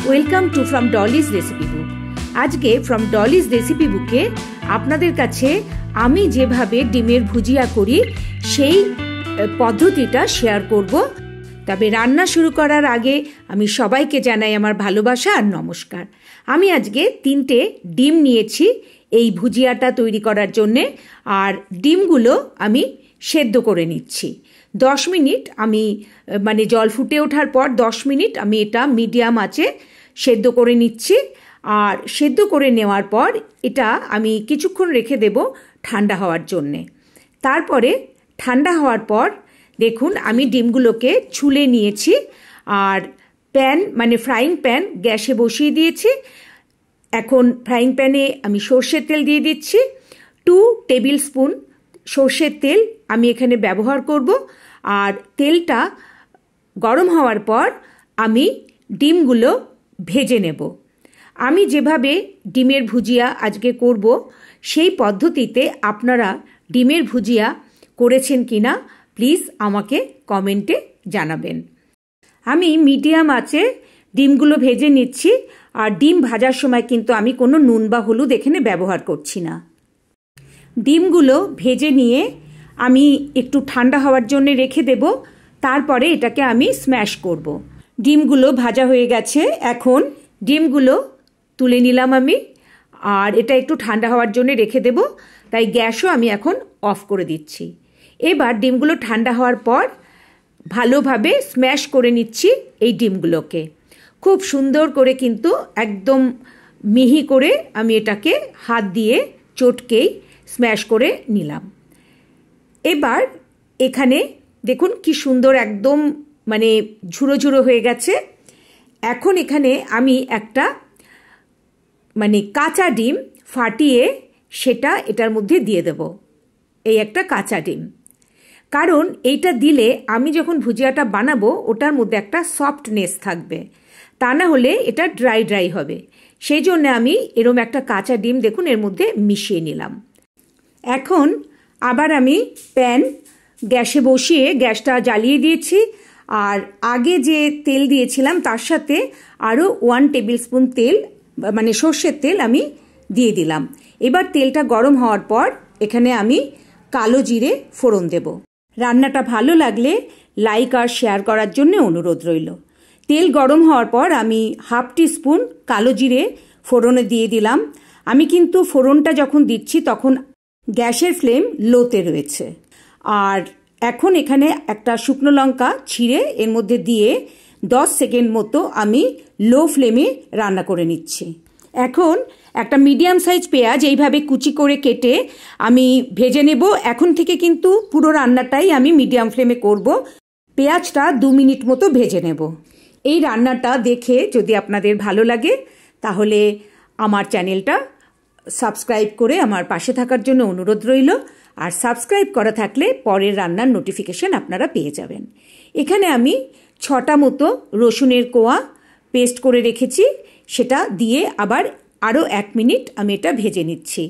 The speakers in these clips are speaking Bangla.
Welcome to from Dolly's recipe বুক। আজকে ফ্রম ডলিজ রেসিপি বুকে আপনাদের কাছে আমি যেভাবে ডিমের ভুজিয়া করি সেই পদ্ধতিটা শেয়ার করব। তবে রান্না শুরু করার আগে আমি সবাইকে জানাই আমার ভালোবাসা আর নমস্কার। আমি আজকে 3টে ডিম নিয়েছি এই ভুজিয়াটা তৈরি করার জন্যে, আর ডিমগুলো আমি সেদ্ধ করে নিচ্ছি। 10 মিনিট আমি জল ফুটে ওঠার পর 10 মিনিট আমি এটা মিডিয়াম আঁচে সেদ্ধ করে নিচ্ছি। আর সেদ্ধ করে নেওয়ার পর এটা আমি কিছুক্ষণ রেখে দেব ঠান্ডা হওয়ার জন্যে। তারপরে ঠান্ডা হওয়ার পর দেখুন আমি ডিমগুলোকে ছুলে নিয়েছি, আর ফ্রাইং প্যান গ্যাসে বসিয়ে দিয়েছি। এখন ফ্রাইং প্যানে আমি সর্ষের তেল দিয়ে দিচ্ছি। 2 টেবিল স্পুন সর্ষের তেল আমি এখানে ব্যবহার করব। আর তেলটা গরম হওয়ার পর আমি ডিমগুলো ভেজে নেব। আমি যেভাবে ডিমের ভুজিয়া আজকে করব সেই পদ্ধতিতে আপনারা ডিমের ভুজিয়া করেছেন কিনা প্লিজ আমাকে কমেন্টে জানাবেন। আমি মিডিয়াম আঁচে ডিমগুলো ভেজে নিচ্ছি, আর ডিম ভাজার সময় কিন্তু আমি কোনো নুন বা হলুদ এখানে ব্যবহার করছি না। ডিমগুলো ভেজে নিয়ে আমি একটু ঠান্ডা হওয়ার জন্য রেখে দেব। তারপরে এটাকে আমি স্ম্যাশ করব। ডিমগুলো ভাজা হয়ে গেছে, এখন ডিমগুলো তুলে নিলাম আমি, আর এটা একটু ঠান্ডা হওয়ার জন্য রেখে দেব। তাই গ্যাসও আমি এখন অফ করে দিচ্ছি। এবার ডিমগুলো ঠান্ডা হওয়ার পর ভালোভাবে স্ম্যাশ করে নিচ্ছি এই ডিমগুলোকে। খুব সুন্দর করে কিন্তু একদম মিহি করে আমি এটাকে হাত দিয়ে চটকেই স্ম্যাশ করে নিলাম। এবার এখানে দেখুন কি সুন্দর একদম ঝুড়ো ঝুড়ো হয়ে গেছে। এখন এখানে আমি একটা কাঁচা ডিম ফাটিয়ে সেটা এটার মধ্যে দিয়ে দেব। এই একটা কাঁচা ডিম, কারণ এইটা দিলে আমি যখন ভুজিয়াটা বানাবো ওটার মধ্যে একটা সফটনেস থাকবে, তা না হলে এটা ড্রাই ড্রাই হবে। সেই জন্য আমি এরম একটা কাঁচা ডিম দেখুন এর মধ্যে মিশিয়ে নিলাম। এখন আবার আমি প্যান গ্যাসে বসিয়ে গ্যাসটা জ্বালিয়ে দিয়েছি, আর আগে যে তেল দিয়েছিলাম তার সাথে আরও 1 টেবিল স্পুন তেল সর্ষের তেল আমি দিয়ে দিলাম। এবার তেলটা গরম হওয়ার পর এখানে আমি কালো জিরে ফোড়ন দেব। রান্নাটা ভালো লাগলে লাইক আর শেয়ার করার জন্য অনুরোধ রইল। তেল গরম হওয়ার পর আমি 1/2 টিস্পুন কালো জিরে ফোড়নে দিয়ে দিলাম। আমি কিন্তু ফোড়নটা যখন দিচ্ছি তখন গ্যাসের ফ্লেম লোতে রয়েছে। আর এখন এখানে একটা শুকনো লঙ্কা ছিঁড়ে এর মধ্যে দিয়ে 10 সেকেন্ড মতো আমি লো ফ্লেমে রান্না করে নিচ্ছি। এখন একটা মিডিয়াম সাইজ পেঁয়াজ এইভাবে কুচি করে কেটে আমি ভেজে নেব। এখন থেকে কিন্তু পুরো রান্নাটাই আমি মিডিয়াম ফ্লেমে করব। পেঁয়াজটা 2 মিনিট মতো ভেজে নেব। এই রান্নাটা দেখে যদি আপনাদের ভালো লাগে তাহলে আমার চ্যানেলটা সাবস্ক্রাইব করে আমার পাশে থাকার জন্য অনুরোধ রইল। আর সাবস্ক্রাইব করা থাকলে পরের রান্নার নোটিফিকেশন আপনারা পেয়ে যাবেন। এখানে আমি 6টা মতো রসুনের কোয়া পেস্ট করে রেখেছি, সেটা দিয়ে আবার আরও 1 মিনিট আমি এটা ভেজে নিচ্ছি।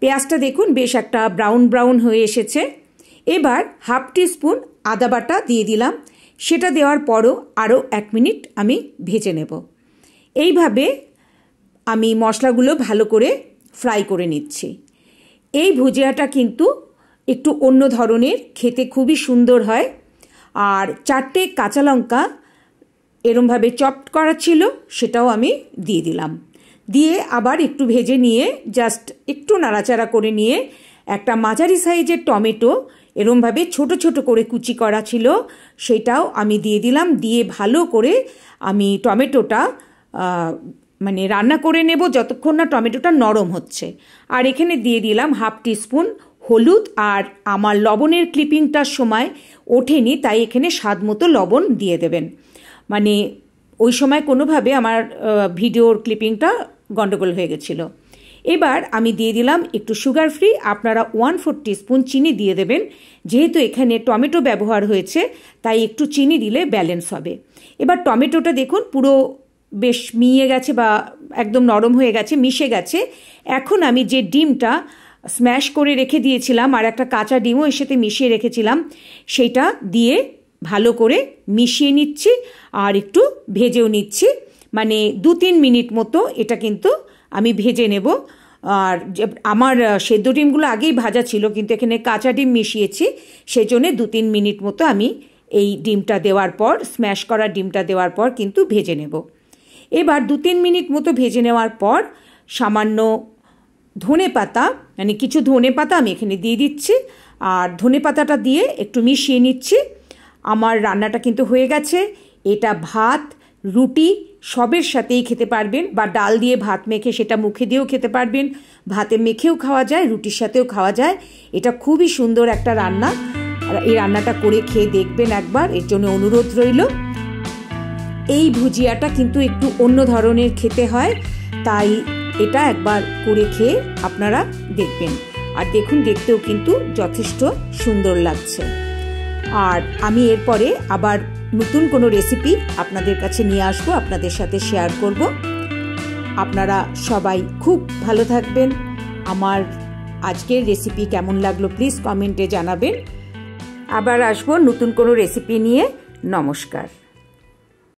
পেঁয়াজটা দেখুন বেশ একটা ব্রাউন ব্রাউন হয়ে এসেছে। এবার 1/2 টিস্পুন আদা বাটা দিয়ে দিলাম, সেটা দেওয়ার পরও আরও 1 মিনিট আমি ভেজে নেব। এইভাবে আমি মশলাগুলো ভালো করে ফ্রাই করে নিচ্ছি। এই ভুজিয়াটা কিন্তু একটু অন্য ধরনের, খেতে খুবই সুন্দর হয়। আর 4টে কাঁচা লঙ্কা এরমভাবে চপড করা ছিল সেটাও আমি দিয়ে দিলাম। দিয়ে আবার একটু ভেজে নিয়ে জাস্ট একটু নাড়াচাড়া করে নিয়ে একটা মাঝারি সাইজের টমেটো এরমভাবে ছোট ছোট করে কুচি করা ছিল সেটাও আমি দিয়ে দিলাম। দিয়ে ভালো করে আমি টমেটোটা রান্না করে নেব যতক্ষণ না টমেটোটা নরম হচ্ছে। আর এখানে দিয়ে দিলাম 1/2 টিস্পুন হলুদ। আর আমার লবণের ক্লিপিংটার সময় ওঠেনি, তাই এখানে স্বাদ মতো লবণ দিয়ে দেবেন। ওই সময় কোনোভাবে আমার ভিডিওর ক্লিপিংটা গন্ডগোল হয়ে গেছিলো। এবার আমি দিয়ে দিলাম একটু সুগার ফ্রি। আপনারা 1/4 টিস্পুন চিনি দিয়ে দেবেন। যেহেতু এখানে টমেটো ব্যবহার হয়েছে তাই একটু চিনি দিলে ব্যালেন্স হবে। এবার টমেটোটা দেখুন পুরো বেশ মিয়ে গেছে বা একদম নরম হয়ে গেছে, মিশে গেছে। এখন আমি যে ডিমটা স্ম্যাশ করে রেখে দিয়েছিলাম আর একটা কাঁচা ডিমও এর সাথে মিশিয়ে রেখেছিলাম সেটা দিয়ে ভালো করে মিশিয়ে নিচ্ছি আর একটু ভেজেও নিচ্ছি। মানে 2-3 মিনিট মতো এটা কিন্তু আমি ভেজে নেব। আর আমার সেদ্ধ ডিমগুলো আগেই ভাজা ছিল, কিন্তু এখানে কাঁচা ডিম মিশিয়েছি, সেজন্য 2-3 মিনিট মতো আমি এই ডিমটা দেওয়ার পর, স্ম্যাশ করা ডিমটা দেওয়ার পর কিন্তু ভেজে নেব। এবার 2-3 মিনিট মতো ভেজে নেওয়ার পর সামান্য ধনে পাতা, মানে কিছু ধনে পাতা আমি এখানে দিয়ে দিচ্ছি, আর ধনে পাতাটা দিয়ে একটু মিশিয়ে নিচ্ছি। আমার রান্নাটা কিন্তু হয়ে গেছে। এটা ভাত, রুটি সবের সাথেই খেতে পারবেন, বা ডাল দিয়ে ভাত মেখে সেটা মুখে দিয়েও খেতে পারবেন, ভাতে মেখেও খাওয়া যায়, রুটির সাথেও খাওয়া যায়। এটা খুবই সুন্দর একটা রান্না। এই রান্নাটা করে খেয়ে দেখবেন একবার, এর জন্য অনুরোধ রইল। এই ভুজিয়াটা কিন্তু একটু অন্য ধরনের খেতে হয়, তাই এটা একবার করে খেয়ে আপনারা দেখবেন। আর দেখুন, দেখতেও কিন্তু যথেষ্ট সুন্দর লাগছে। আর আমি এরপরে আবার নতুন কোনো রেসিপি আপনাদের কাছে নিয়ে আসবো, আপনাদের সাথে শেয়ার করব। আপনারা সবাই খুব ভালো থাকবেন। আমার আজকের রেসিপি কেমন লাগলো প্লিজ কমেন্টে জানাবেন। আবার আসবো নতুন কোনো রেসিপি নিয়ে। নমস্কার।